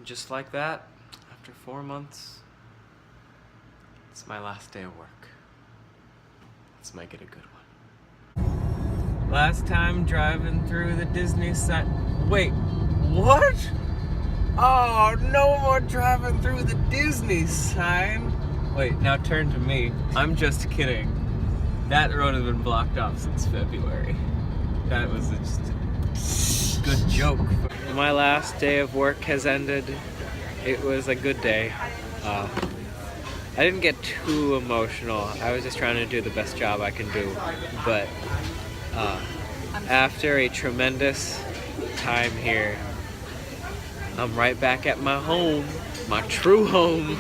just like that, after 4 months, it's my last day of work. Let's make it a good one. Last time driving through the Disney sign. Wait, what? Oh, no more driving through the Disney sign. Wait, now turn to me. I'm just kidding. That road has been blocked off since February. That was just a good joke. My last day of work has ended. It was a good day. I didn't get too emotional. I was just trying to do the best job I can do. But after a tremendous time here, I'm right back at my home, my true home,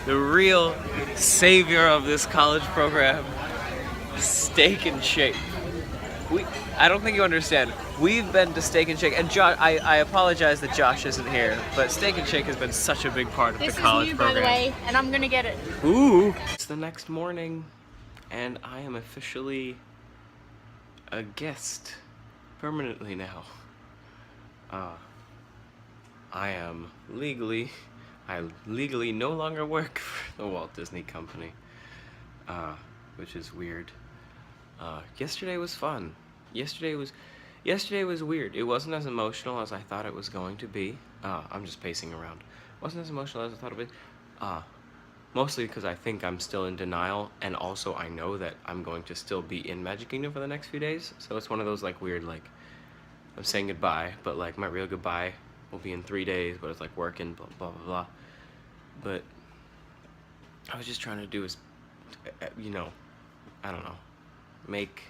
the real savior of this college program, Steak and Shake. I don't think you understand. We've been to Steak and Shake, and Josh, I apologize that Josh isn't here, but Steak and Shake has been such a big part of the college program. This is new, by the way, and I'm gonna get it. Ooh! It's the next morning, and I am officially a guest permanently now. I legally no longer work for the Walt Disney Company, which is weird. Yesterday was fun. Yesterday was weird. It wasn't as emotional as I thought it was going to be. I'm just pacing around. It wasn't as emotional as I thought it would be. Mostly because I think I'm still in denial, and also I know that I'm going to still be in Magic Kingdom for the next few days. So it's one of those like weird, like, I'm saying goodbye, but like my real goodbye will be in 3 days, but it's like working, blah, blah, blah, blah. But I was just trying to do is, you know, I don't know, make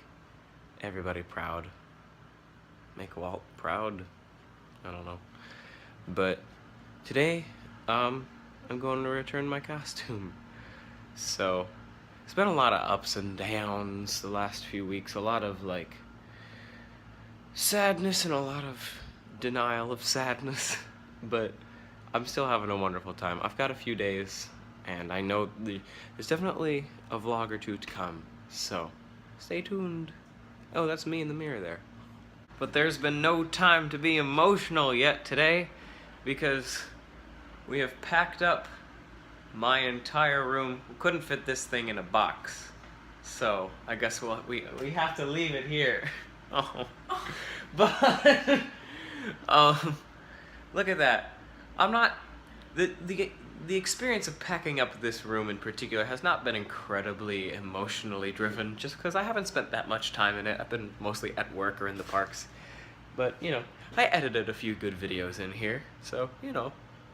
everybody proud. Make Walt proud. I don't know. But today, I'm going to return my costume. So, it's been a lot of ups and downs the last few weeks. A lot of, like, sadness and a lot of denial of sadness. But I'm still having a wonderful time. I've got a few days, and I know there's definitely a vlog or two to come. So, stay tuned. Oh, that's me in the mirror there. But there's been no time to be emotional yet today, because we have packed up my entire room. We couldn't fit this thing in a box, so I guess we have to leave it here. Oh, but look at that. I'm not the experience of packing up this room in particular has not been incredibly emotionally driven, just because I haven't spent that much time in it. I've been mostly at work or in the parks. But, you know, I edited a few good videos in here, so, you know,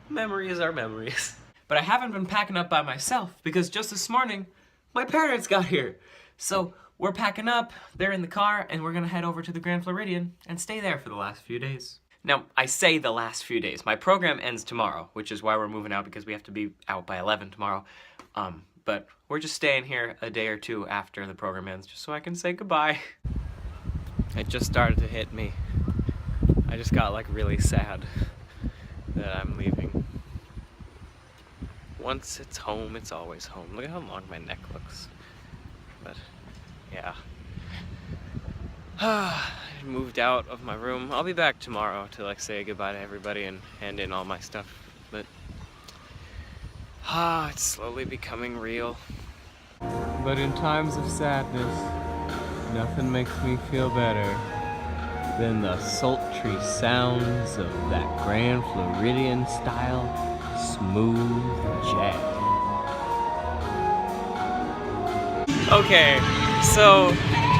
memories are memories. But I haven't been packing up by myself, because just this morning, my parents got here. So, we're packing up, they're in the car, and we're gonna head over to the Grand Floridian and stay there for the last few days. Now, I say the last few days. My program ends tomorrow, which is why we're moving out, because we have to be out by 11 tomorrow. But we're just staying here a day or two after the program ends, just so I can say goodbye. It just started to hit me. I just got, like, really sad that I'm leaving. Once it's home, it's always home. Look at how long my neck looks. But, yeah. I moved out of my room. I'll be back tomorrow to, like, say goodbye to everybody and hand in all my stuff. But, it's slowly becoming real. But in times of sadness, nothing makes me feel better than the sultry sounds of that Grand Floridian style smooth jazz. Okay, so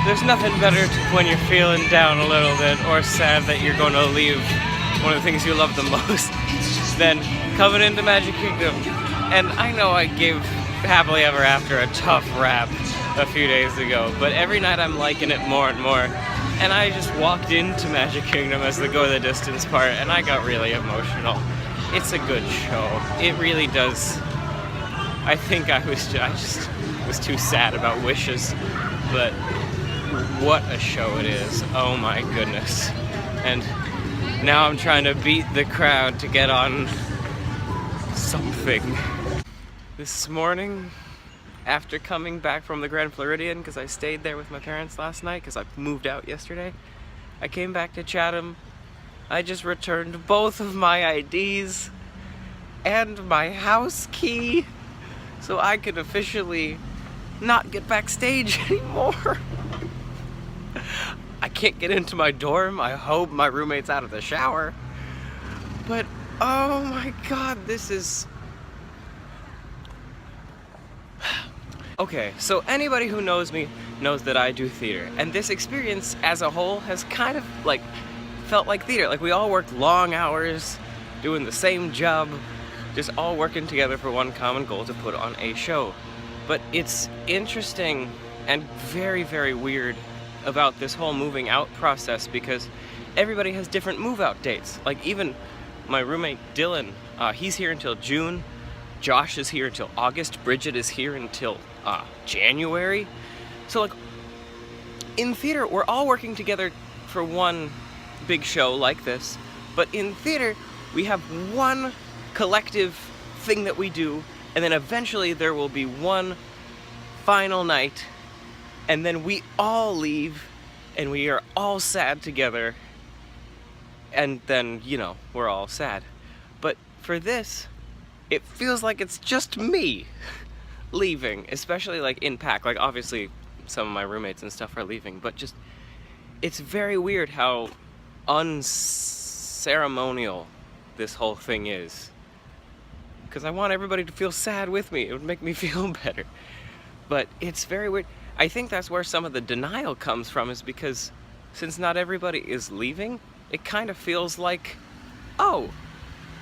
there's nothing better when you're feeling down a little bit or sad that you're going to leave one of the things you love the most than coming into Magic Kingdom. And I know I gave Happily Ever After a tough rap a few days ago, but every night I'm liking it more and more. And I just walked into Magic Kingdom as the Go the Distance part, and I got really emotional. It's a good show. It really does. I think I just was too sad about Wishes, but what a show it is. Oh my goodness. And now I'm trying to beat the crowd to get on something. This morning, after coming back from the Grand Floridian, because I stayed there with my parents last night, because I moved out yesterday, I came back to Chatham, I just returned both of my IDs and my house key so I could officially not get backstage anymore. I can't get into my dorm. I hope my roommate's out of the shower. But oh my god, this is... Okay, so anybody who knows me knows that I do theater, and this experience as a whole has kind of like felt like theater. Like we all worked long hours doing the same job, just all working together for one common goal to put on a show. But it's interesting and very, very weird about this whole moving out process because everybody has different move out dates. Like even my roommate Dylan, he's here until June. Josh is here until August. Bridget is here until January. So like in theater, we're all working together for one big show like this. But in theater, we have one collective thing that we do, and then eventually there will be one final night, and then we all leave, and we are all sad together, and then, you know, we're all sad. But for this, it feels like it's just me leaving, especially like in pack. Like obviously some of my roommates and stuff are leaving, but just, it's very weird how unceremonial this whole thing is. Because I want everybody to feel sad with me. It would make me feel better. But it's very weird. I think that's where some of the denial comes from, is because since not everybody is leaving, it kind of feels like, oh,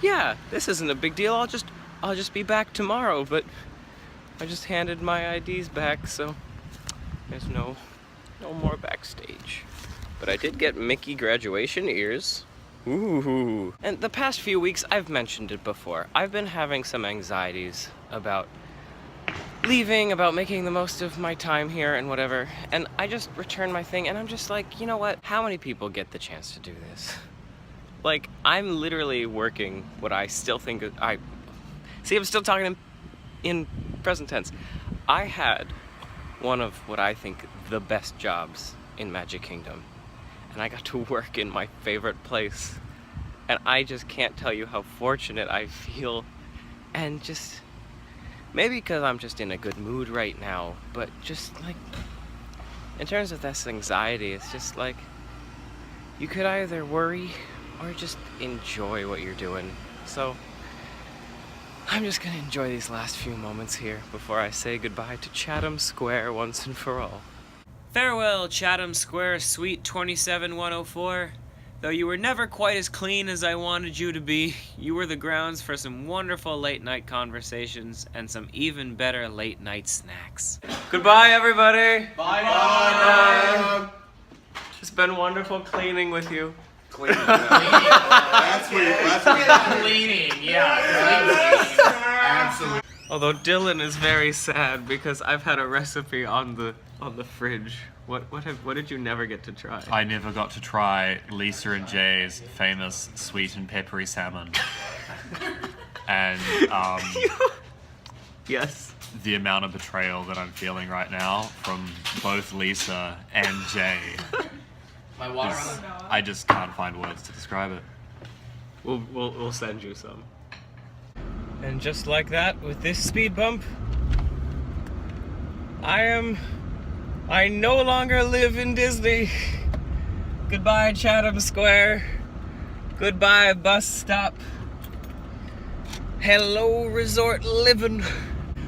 yeah, this isn't a big deal. I'll just be back tomorrow. But I just handed my IDs back, so there's no more backstage. But I did get Mickey graduation ears. Ooh. And the past few weeks, I've mentioned it before, I've been having some anxieties about leaving, about making the most of my time here and whatever. And I just returned my thing and I'm just like, you know what? How many people get the chance to do this? Like, I'm literally working what I still think I'm still talking in present tense. I had one of what I think the best jobs in Magic Kingdom. And I got to work in my favorite place. And I just can't tell you how fortunate I feel. And just, maybe because I'm just in a good mood right now, but just like, in terms of this anxiety, it's just like, you could either worry or just enjoy what you're doing. So, I'm just gonna enjoy these last few moments here before I say goodbye to Chatham Square once and for all. Farewell, Chatham Square, Suite 27104. Though you were never quite as clean as I wanted you to be, you were the grounds for some wonderful late-night conversations and some even better late-night snacks. Goodbye, everybody! Bye, bye! It's been wonderful cleaning with you. Cleaning. That's Cleaning, yeah. Absolutely. Although Dylan is very sad because I've had a recipe on the fridge. What did you never get to try? I never got to try Lisa and Jay's famous sweet and peppery salmon. And yes. The amount of betrayal that I'm feeling right now from both Lisa and Jay. My water is, I just can't find words to describe it. We'll send you some. And just like that, with this speed bump, I no longer live in Disney. Goodbye, Chatham Square. Goodbye, bus stop. Hello, resort living.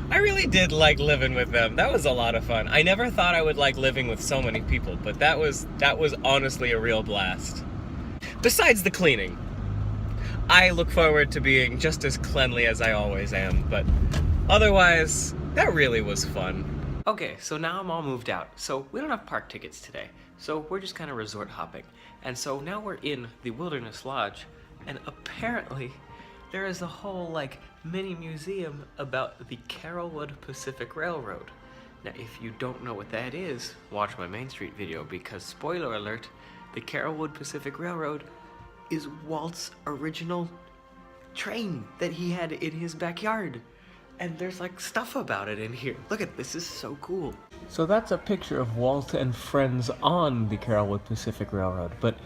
I really did like living with them. That was a lot of fun. I never thought I would like living with so many people, but that was honestly a real blast. Besides the cleaning, I look forward to being just as cleanly as I always am, but otherwise, that really was fun. Okay, so now I'm all moved out. So we don't have park tickets today. So we're just kind of resort hopping. And so now we're in the Wilderness Lodge, and apparently there is a whole like mini museum about the Carrollwood Pacific Railroad. Now, if you don't know what that is, watch my Main Street video because, spoiler alert, the Carrollwood Pacific Railroad is Walt's original train that he had in his backyard. And there's like stuff about it in here. Look at this, is so cool. So that's a picture of Walt and friends on the Carrollwood Pacific Railroad, but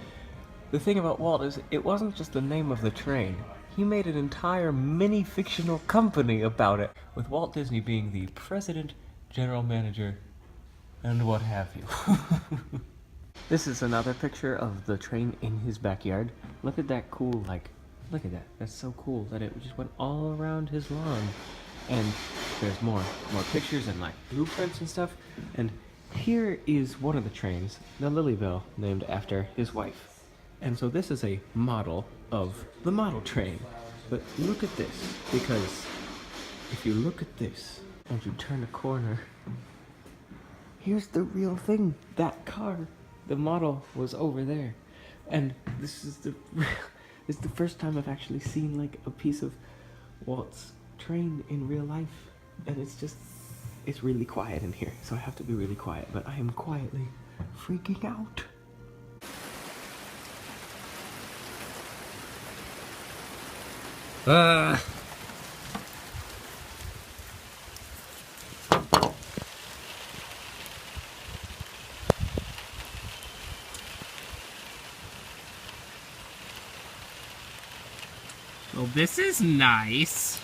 the thing about Walt is it wasn't just the name of the train. He made an entire mini-fictional company about it, with Walt Disney being the president, general manager, and what have you. This is another picture of the train in his backyard. Look at that cool, look at that. That's so cool that it just went all around his lawn. And there's more pictures and blueprints and stuff. And here is one of the trains, the Lilyville, named after his wife. And so this is a model of the model train. But look at this, because if you look at this and you turn a corner, here's the real thing. That car, the model, was over there. And this is the first time I've actually seen a piece of Walt's train in real life. And it's really quiet in here, so I have to be really quiet, but I am quietly freaking out. Well, this is nice.